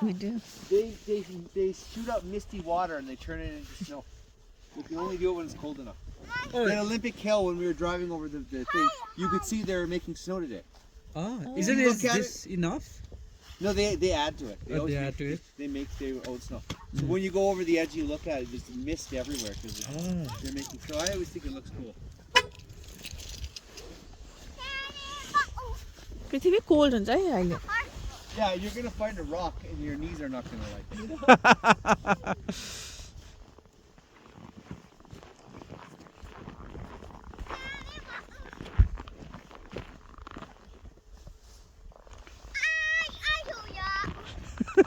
We do. They shoot up misty water and they turn it into snow. You can only do it when it's cold enough. At Olympic Hill, when we were driving over the thing, you could see they were making snow today. Isn't You look at this enough? No, they add to it. They add to it? They make their own snow. So when you go over the edge, you look at it, there's mist everywhere because they're making snow. I always think it looks cool. Prithvi cold हुन्छ है अहिले. Yeah, you're gonna find a rock and your knees are not gonna like it.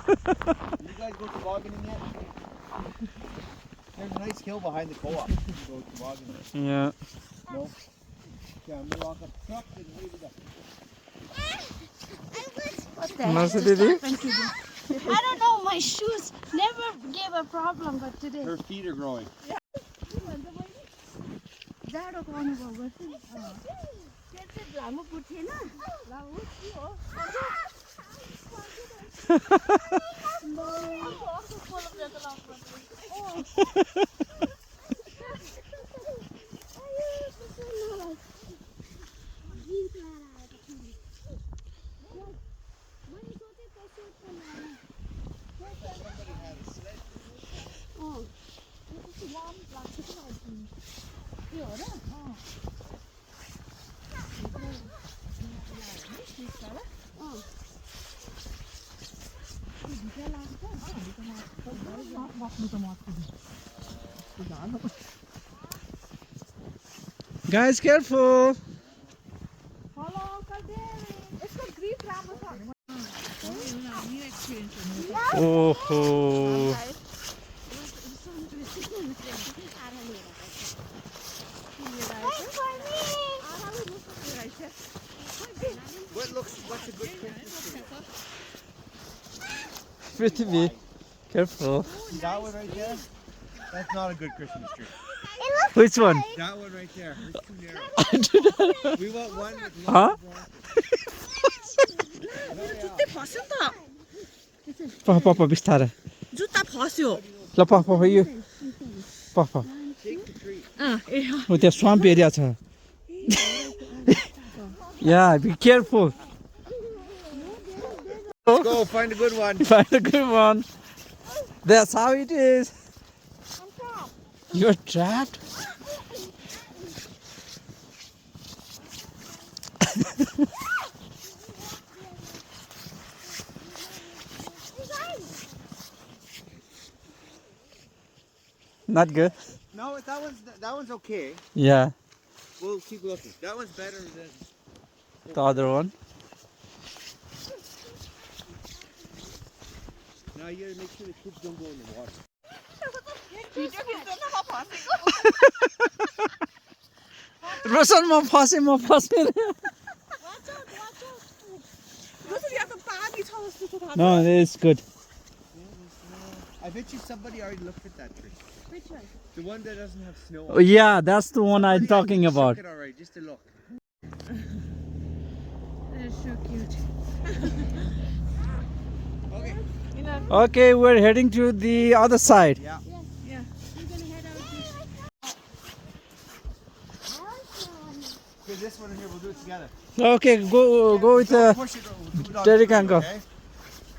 You guys go tobogganing yet? There's a nice hill behind the co-op. You can go tobogganing. Yeah. No? Okay, I'm gonna lock up the truck and leave it up. I don't know, my shoes never gave a problem, but today. Her feet are growing. Guys, careful. Oh. What's a good Christmas tree? Prithvi, careful. That one right there? That's not a good Christmas tree. Which one? That one right there. It's too narrow. We want one with Huh? जुत्तै फस्यो त. Papa, बिस्तारै. जुत्ता फस्यो. ल Papa, yo. Papa. Take the tree. Oh, त्यहाँ swamp area छ. Yeah, be careful. Let's go find a good one. Find a good one. That's how it is. You're trapped? Not good? No, that one's okay. Yeah, We'll keep looking. That one's better than... the other one. Now you gotta make sure the kids don't go in the water. रोशनमा फसेँ म फसेँ No, it's good. I bet you somebody already looked at that tree. Which one? The one that doesn't have snow Oh, on it. yeah, that's the one I'm talking Shook about. it already, just to look. They're so cute. Okay. Okay, we're heading to the other side. Yeah. Yeah. We're gonna head out this. Okay, this one here, we'll do it together. Okay, go with Don't push it over. Do it on Derek the and go. okay?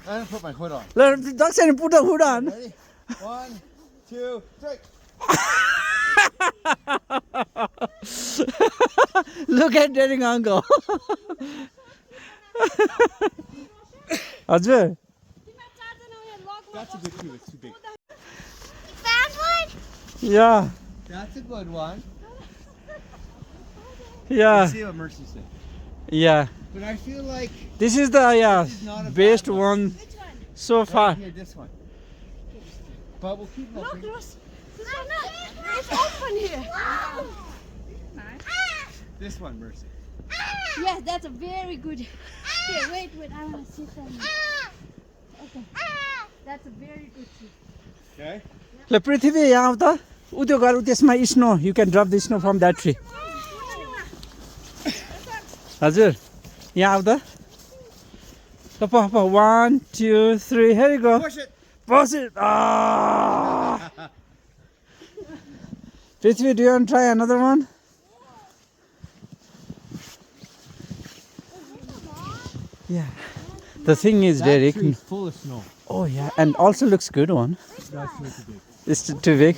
I'm gonna put my hood on. Dakshan, put the hood on. Ready? 1, 2, 3. Look at Derek uncle. Ajay. That's a good tree, it's too big. Found one? Yeah, That's a good one. yeah, Let's see what Mercy said. yeah. But I feel like This is the This is not a bad best one. one Which one? so far. right here, this one. But we'll keep looking. Look. It's open here. This one, Mercy. Yes, that's a very good. Here, wait, I want to sit down. Okay. That's a very good tree. Okay. ल पृथ्वी यहाँ आऊ त उ त्यो घर त्यसमा snow you can drop the snow from that tree हजुर यहाँ आऊ त ल Papa, Papa, 1, 2, 3. Here you go. Push it. Push it. Ah. Prithvi, do you want to try another one? Yeah. The thing is, Derek. tree's full of snow. Oh yeah, and also looks good one. That's way too big. It's too big.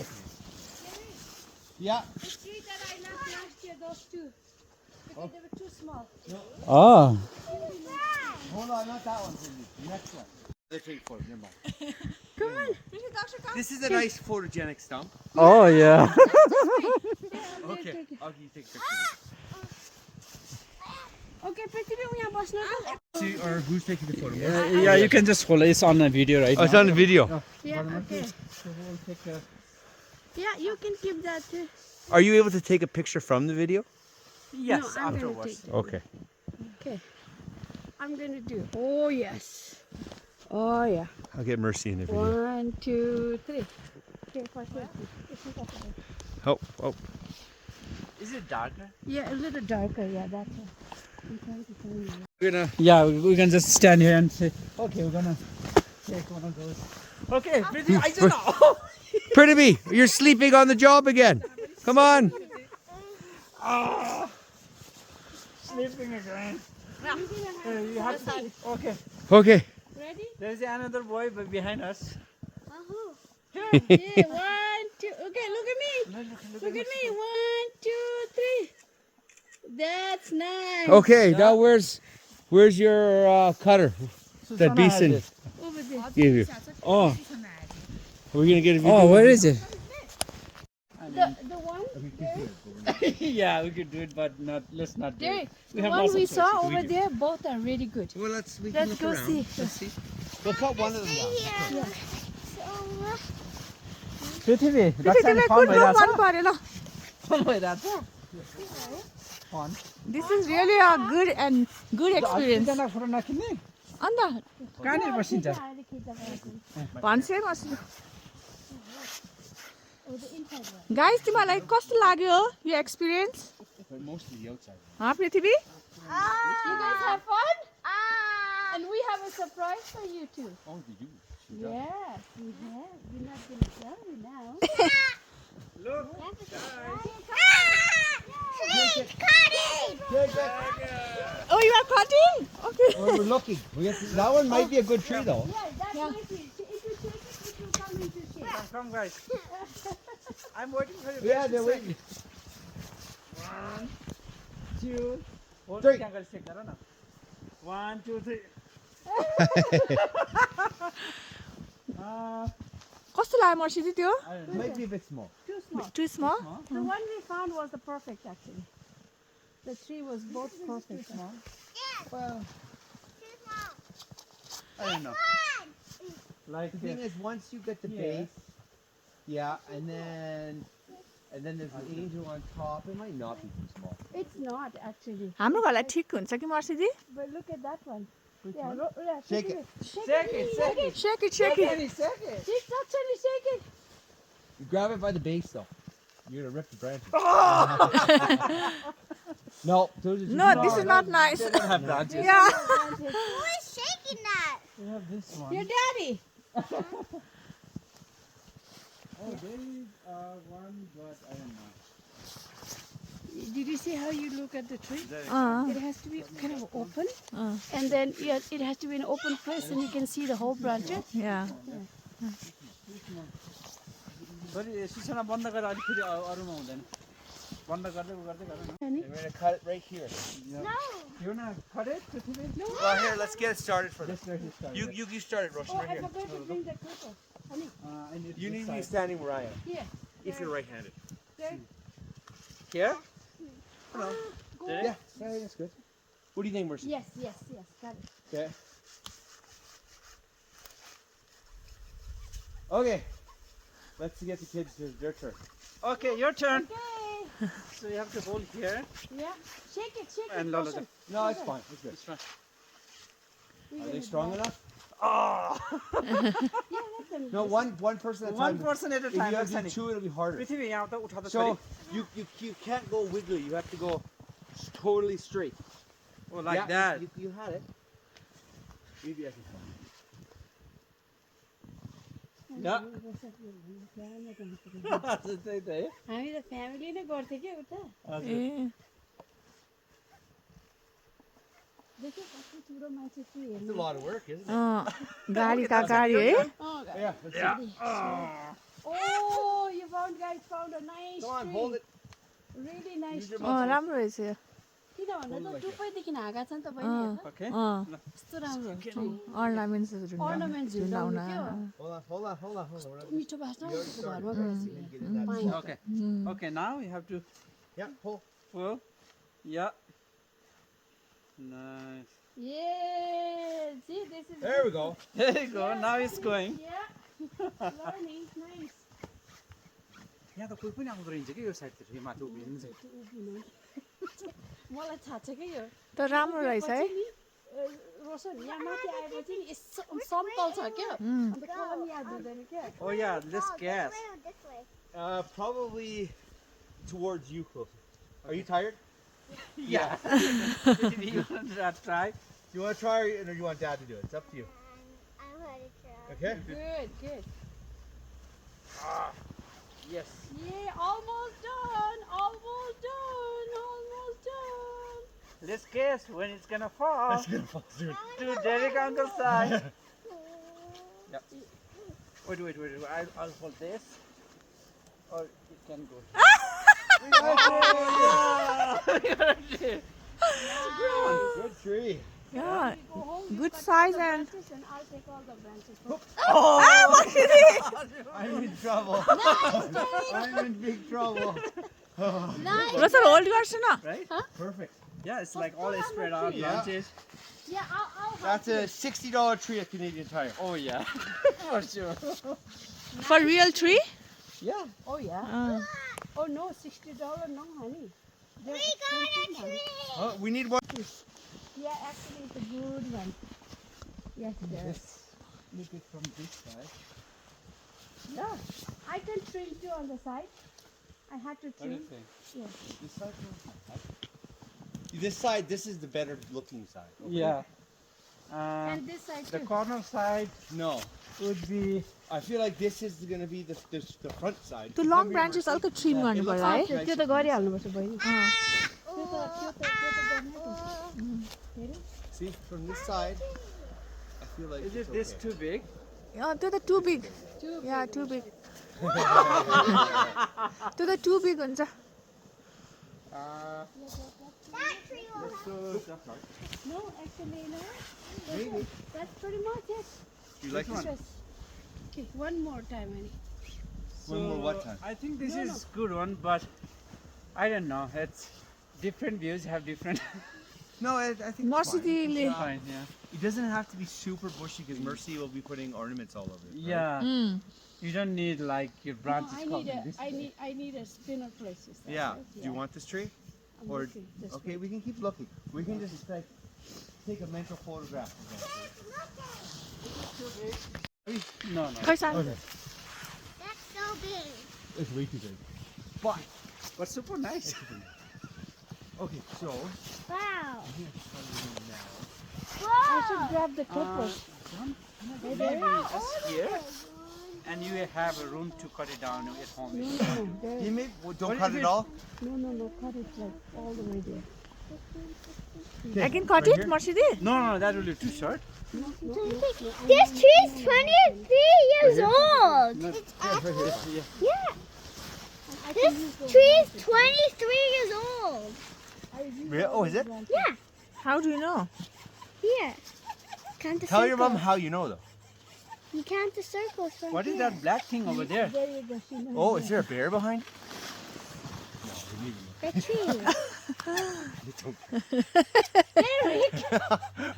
Yeah. The tree that I left last year, those two. Because they were too small. Oh. Hold on, not that one. The next one. They're taking photo. Never mind. Come on. This is a nice photogenic stump. Oh yeah. Okay. I'll you take a picture. Okay, Prithvi, यहाँ बस्नु त. See, or who's taking the photo? Yeah, you can just hold it. It's on a video right Oh, it's now. on the video. Yeah, okay. Yeah, you can keep that too. Are you able to take a picture from the video? Yes, No, I'm gonna afterwards. take Okay. Okay. I'm gonna do. Oh yes. Oh yeah. I'll get Mercy in the video. 1, 2, 3. Okay, for safety. It's not possible. Oh, oh. Is it darker? Yeah, a little darker. Yeah, that's it. I'm trying to find you. We're gonna. Yeah, we can just stand here and say, okay, we're gonna take one of those. Okay, Prithvi, I don't know. Pretty, you're sleeping on the job again. Come on. Ah, sleeping again. You have to. Okay, Okay. Ready? there's another boy behind us. Yeah, 1, 2. Okay, look at me. Look at me. 1, 2, 3. That's nice. Okay. Now where's your cutter that Beeson Over there. gave you? Oh, We're gonna get a video. oh, where is it? The one there. Yeah, we could do it, but not. Let's not do There. it. The have one lots of we choices. saw We over do. there, both are really good. Well, we Let's look go around. see. Let's see. We'll cut one of them down. Prithvi, that's fun This is really a good experience. अन्त कहाँनिर बसिन्छ भन्छ मसिनो guys तिमीलाई कस्तो लाग्यो यो experience But mostly the outside. Prithvi You guys have fun? And we have a surprise for you too. Oh, did you? Yes, we have. We're not going to tell you now. Look, Oh, you are cutting? Okay. Oh, we're looking. That one might be a good tree though. Yeah, that's might be. If you take it, it will come into shape. come guys. I'm waiting for you. Yeah, they're waiting. 1, 2, 3. 1, 2, 3. कस्तो लाग्यो मर्सिदी त्यो Might be a bit small. Too small. Too small? The one we found was the perfect actually. The tree was both perfect. Well, I don't know. Like The thing is, once you get the Yeah. base, yeah, and then there's the angel on top. It might not be too small. It's not actually. हाम्रो घरलाई ठिक हुन्छ कि मर्सिदी But look at that one. Yeah, Shake it. Shake Shake it. it, shake it. Shake it, shake it. Just actually shake it. You grab it by the base though. You're gonna rip the branches. No, those are No, this is not nice. They don't have branches. Yeah. Who's shaking that? We have this one. Your daddy. Oh, there is one, but I don't know. Did you see how you look at the tree? Uh, It has to be kind of open, and then it has to be an open place, and you can see the whole branches. yeah. Sorry, सूचना बन्द गरेर अलि फेरि अरूमा हुँदैन बन्द गर्दै गर्दै गर्न We're gonna cut it right here. No. You wanna cut it? Well, here, let's get it started for this. Just let it start. You start it, Roshan, Oh, right I here. forgot to bring the clipper. Honey, I need You this need to be side. standing where I am, here. if you're right-handed. There. Here? Go. Yeah, that's good. What do you think, Mercy? Yes, yes, yes. Got it. Okay. Okay. Let's get the kids to their turn. Okay, your turn. Okay. So you have to hold here. Yeah. Shake it, shake And it. Lola, Roshan. No, it's fine. It's good. It's fine. Are they strong enough? Oh! Yeah, let them. No, one person at a One time. person at a If time. you have to Sunny. do two, it'll be harder. पृथ्वी यहाँ त उठा त So you can't go wiggly. You have to go totally straight. Oh, like Yeah, that. You had it. Maybe I can come. Yeah. त्यही त है हामी त family नै गर्थ्यो क्या उता ए देखियो कति ठुलो मान्छे छु It's हेर्नु a lot of work, isn't it? गाडीका गाडी है Oh, you guys found a nice Come on, tree. hold it. Really nice Use your tree. muscles. राम्रो रहेछ यो किन भन्दा त टुप्पैदेखि हाँगा छ नि त बहिनीहरू त Okay. कस्तो राम्रो अर्नामेन्ट्सहरू Ornaments झुन्डाउनु क्या Hold on. We're not- मिठो बाँच्न घरमा गएपछि Get in that spot. Okay. Okay, now you have to Yeah, pull. pull. Yeah. Nice. Yeah, see this is There we go. There you go. Now it's going. Yeah. Learning, nice. यहाँ त कोही पनि आउँदो रहेछ कि यो साइडतिर यो माथि उभिनु चाहिँ मलाई थाहा छ क्या यो तर राम्रो रहेछ है रोशन यहाँ माथि आएपछि नि यसो समतल छ क्या अन्त कलम याद हुँदैन क्या Oh yeah, this gas. Probably towards you closer. Are you tired? Yeah. You want to try? You want to try or you want Dad to do it? It's up to you. I'm ready to try. Okay? good Yes. yeah almost done Let's guess when it's gonna fall. It's gonna fall soon. To Derek Uncle's side. Yeah. Wait. I'll hold this. Or it can go. Good tree. Yeah, go home good size and branches and I'll take all the branches I'm in trouble. I'm in big trouble. रसर hold गर्छ न Right? Perfect. Yeah, it's like all spread out Yeah. branches. yeah I'll That's a $60 tree at Canadian Tire. Oh yeah. For sure. For real tree Yeah. oh yeah oh no $60 no honey We got a tree. We need one. yeah actually it's a good one yes there Look it from this side. yeah I can trim too on the side I had to What do trim you think? yes This side, this is the better looking side. Yeah. and this side The too corner side No. would be. I feel like this is going to be the front side. त्यो long branches अलिक trim गर्नु पर्यो है त्यो त गरिहाल्नुपर्छ बहिनी अँ, See, from this side, I feel like Is it's it this okay. too big? त्यो त टु बिग या टु बिग त्यो त टु बिग हुन्छ That tree will have no actually no that's pretty much it You like this? Just- okay one more time honey One more what time? I think this is good one, but I don't know. It's different views have different. No, I think it's Mercy fine. दिदीले Fine, yeah. It doesn't have to be super bushy because Mercy will be putting ornaments all over it. right? Yeah. You don't need like your no, branches I need coming a this way. I need a spinner places Yeah. Do you want this tree? I'm or- looking this Okay, way. we can keep looking. We can just like take a mental photograph. of that tree. No. खै सानो That's so big. It's way too big. But super nice. Okay, so Wow. I should grab the clippers Maybe just here, and you have a room to cut it down at home. no there you may don't What cut if it it- all. no cut it like all the way there I can cut it mercy the No, that will be too short. This tree is 23 years old. Yeah. This tree is 23 years old. Really? Oh, is it? Yeah. How do you know? Here. Count the Tell your mom circles. how you know though. You count the circles from What is here. that black thing over there? there you go she knows Oh, is there a bear behind? The tree.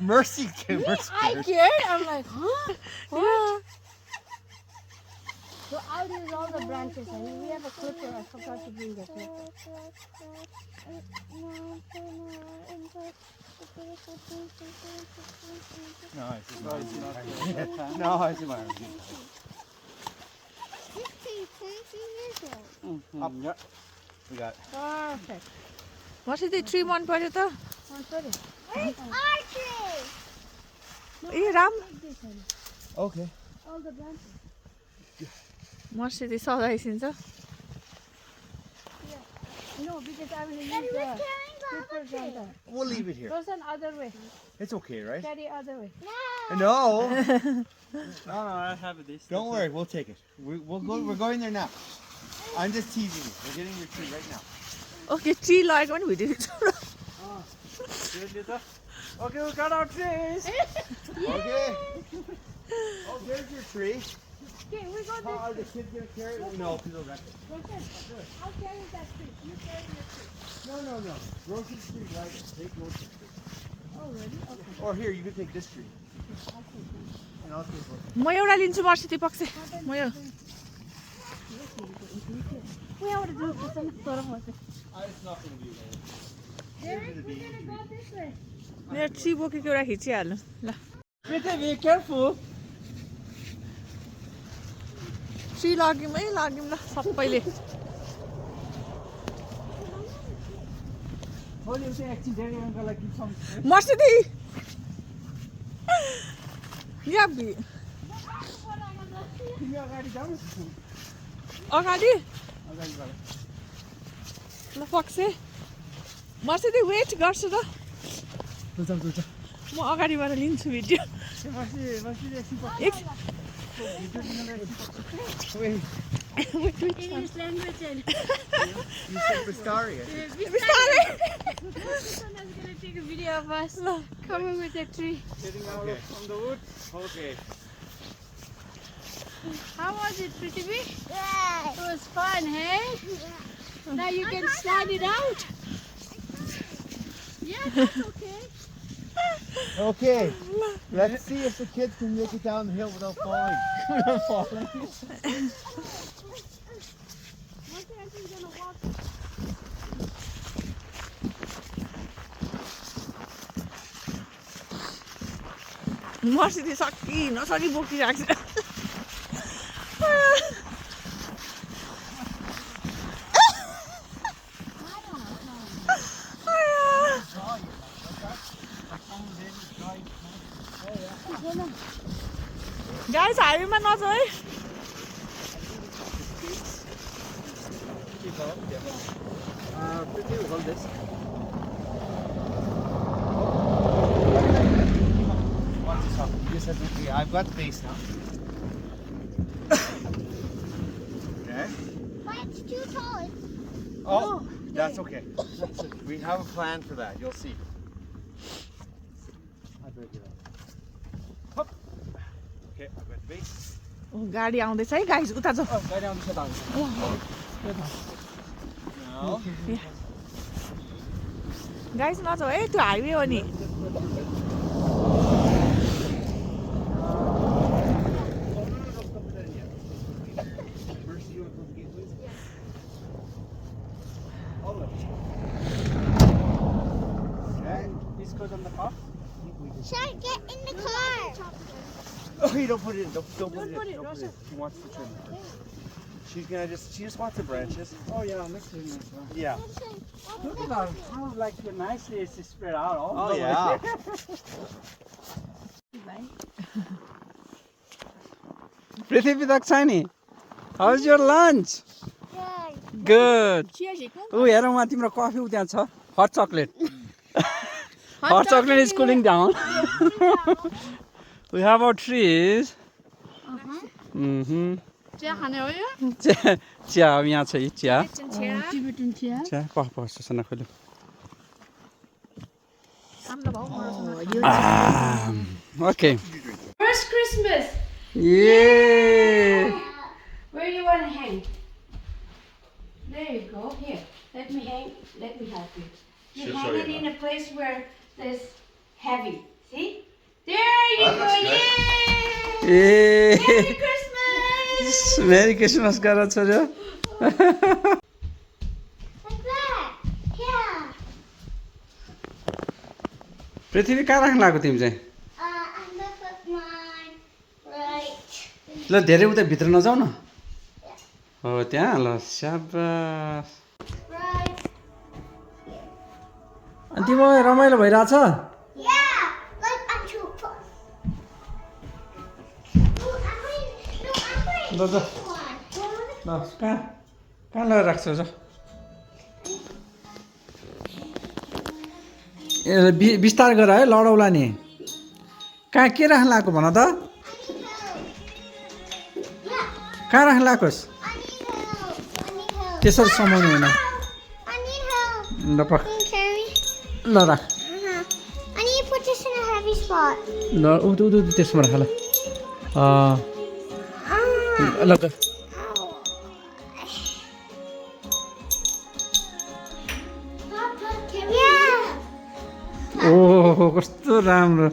Mercy, Mercy. I care I'm like huh Yeah. so I'll use all the branches I mean we have a clipper I forgot to bring the clipper No, it's No, it's not here. No, it's my This tree is 23 years old. Yeah. We got. perfect मर्सी दी tree मन पर्यो त one sorry Where's our tree? ए Ram Okay. All the branches. मर्सिडी सजाइसिन्छ No, because I will use Daddy, we're the carrying clippers on the. We'll leave it here. Rosan, other way. It's okay, right? Carry other way. No. No, I have this. Don't worry, we'll take it. We'll go. We're going there now. I'm just teasing you. We're getting your tree right now. Okay tree लगेको पनि video खिच्नु Okay, we got our trees. Okay. Oh, there's your tree. Okay, we go How are the kids gonna carry it? No, people wreck it. Rosan, I'll carry that tree. You carry your tree. No. Rose's tree, right? Take Rose's tree. Oh, really? Okay. Or here, you can take this tree. And I'll take Rose's. म एउटा लिन्छु Mercedes पक्ष म यो Where would it go? It's not gonna be there. Derek, we're gonna go this way. मेरो tree बोकेको एउटा खिचिहाल्नु ल Be careful. Tree लग्यौँ है लग्यौँ ल सबैले Hold your action, Derek. I'm gonna keep some. Mercedes या भि Give me a guide down. अगाडि ल पक्ष मर्सिडी वेट गर्छु र म अगाडिबाट लिन्छु video English language and You said Wistaria. बिस्तारै Rosan is gonna take a video of us coming with a tree. Getting out from the wood. Okay. How was it, Prithvi? Yeah. It was fun, hey? Now you can slide it out. Yeah, that's okay. Okay. Let's see if the kids can make it down the hill without falling. Without falling. One thing I think gonna walk. Mercedes सकि नसकी बोकिरहेको छ guys हाइवेमा नजाऊ है Keep up. Yeah. Pretty, hold this. Watch this up. You just have to. Okay, I've got the base now. Okay. But it's too tall. Oh, that's okay. We have a plan for that. You'll see. I break it up. Hop. Okay, I've got the base. गाडी आउँदैछ है guys उता जाऊ Oh, guide down the down. Now. Guys नजाऊ है त्यो highway हो नि Mercy, you want to close the gate, please? All the way. Okay. This goes on the car. Shall get in the car. Okay, don't put it in. Don't put it in. put it, Don't put it in. Rosa. She wants to trim it. She just wants the branches. Oh yeah, next to me. Yeah. Look at that. How like nicely it's spread out. All Oh the way. yeah. Prithvi Dakshani, how's your lunch? Good. Good. Cheers, Iko. Oh, हेर वहाँ तिम्रो coffee उ त्यहाँ छ हट chocolate hot chocolate is cooling down. We have our trees. Chia खाने हो यो? Chia अब यहाँ छ यी चिया Tibetan चिया. चिया कफ पर्छ सन खोल्यो Okay. First Christmas. Yeah. Where do you want to hang? There you go. Here, let me hang. Let me help you. You hang it in a place where there's heavy. See? There you go. Yay! Yeah. Merry Christmas! Merry Christmas गर छोरो. Like that. Yeah. पृथ्वी कहाँ राख्न लाग्यो तिमी चाहिँ? I'm gonna put mine right. ल धेरै उता भित्र नजाऊ न. हो त्यहाँ ल स्याबास. Right. अनि तिमीलाई रमाइलो भइराछ? Yeah. Like I'm too close. ल ल ल कहाँ लगेर राख्छौ ल ए बिस्तार गर है लडौला नि कहाँ के राख्न लगाएको भन त कहाँ राख्न लगाएकोस् त्यसरी समाउनु होइन ल पक ल राख I need to put this in a heavy spot. ल उ त्यसमा राख ल ल गर Yeah. ओहो कस्तो राम्रो